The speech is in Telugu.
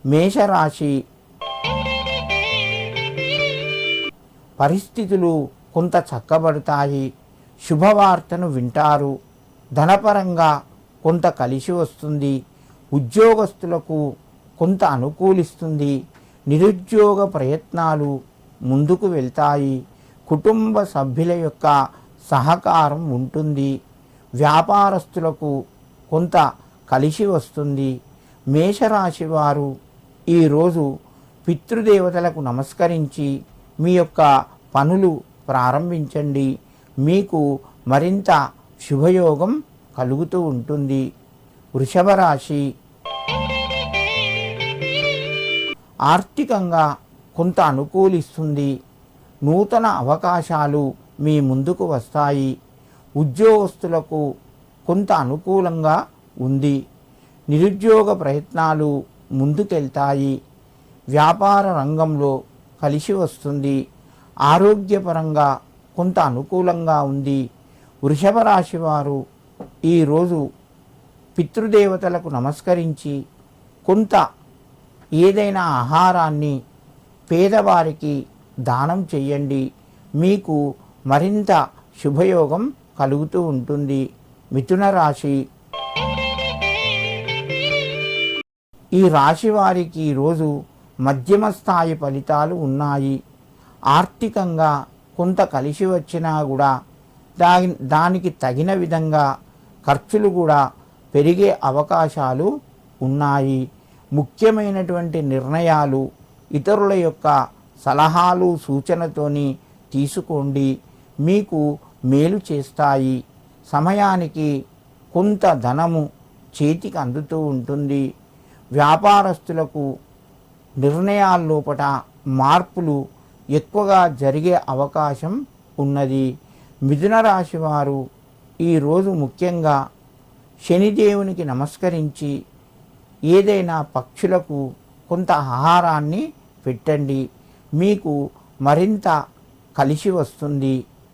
మేషరాశి పరిస్థితులు కొంత చక్కబడతాయి. శుభవార్తను వింటారు. ధనపరంగా కొంత కలిసి వస్తుంది. ఉద్యోగస్తులకు కొంత అనుకూలిస్తుంది. నిరుద్యోగ ప్రయత్నాలు ముందుకు వెళ్తాయి. కుటుంబ సభ్యుల యొక్క సహకారం ఉంటుంది. వ్యాపారస్తులకు కొంత కలిసి వస్తుంది. మేషరాశి వారు ఈరోజు పితృదేవతలకు నమస్కరించి మీ యొక్క పనులు ప్రారంభించండి. మీకు మరింత శుభయోగం కలుగుతూ ఉంటుంది. వృషభ రాశి ఆర్థికంగా కొంత అనుకూలిస్తుంది. నూతన అవకాశాలు మీ ముందుకు వస్తాయి. ఉద్యోగస్తులకు కొంత అనుకూలంగా ఉంది. నిరుద్యోగ ప్రయత్నాలు ముందుకెళ్తాయి. వ్యాపార రంగంలో కలిసి వస్తుంది. ఆరోగ్యపరంగా కొంత అనుకూలంగా ఉంది. వృషభ రాశి వారు ఈరోజు పితృదేవతలకు నమస్కరించి కొంత ఏదైనా ఆహారాన్ని పేదవారికి దానం చెయ్యండి. మీకు మరింత శుభయోగం కలుగుతూ ఉంటుంది. మిథున రాశి ఈ రాశి వారికి ఈరోజు మధ్యమ స్థాయి ఫలితాలు ఉన్నాయి. ఆర్థికంగా కొంత కలిసి వచ్చినా కూడా దానికి తగిన విధంగా ఖర్చులు కూడా పెరిగే అవకాశాలు ఉన్నాయి. ముఖ్యమైనటువంటి నిర్ణయాలు ఇతరుల యొక్క సలహాలు సూచనతోని తీసుకోండి. మీకు మేలు చేస్తాయి. సమయానికి కొంత ధనము చేతికి అందుతూ ఉంటుంది. వ్యాపారస్తులకు నిర్ణయాల్లోపట మార్పులు ఎక్కువగా జరిగే అవకాశం ఉన్నది. మిథున రాశి వారు ఈరోజు ముఖ్యంగా శనిదేవునికి నమస్కరించి ఏదైనా పక్షులకు కొంత ఆహారాన్ని పెట్టండి. మీకు మరింత కలిసి వస్తుంది.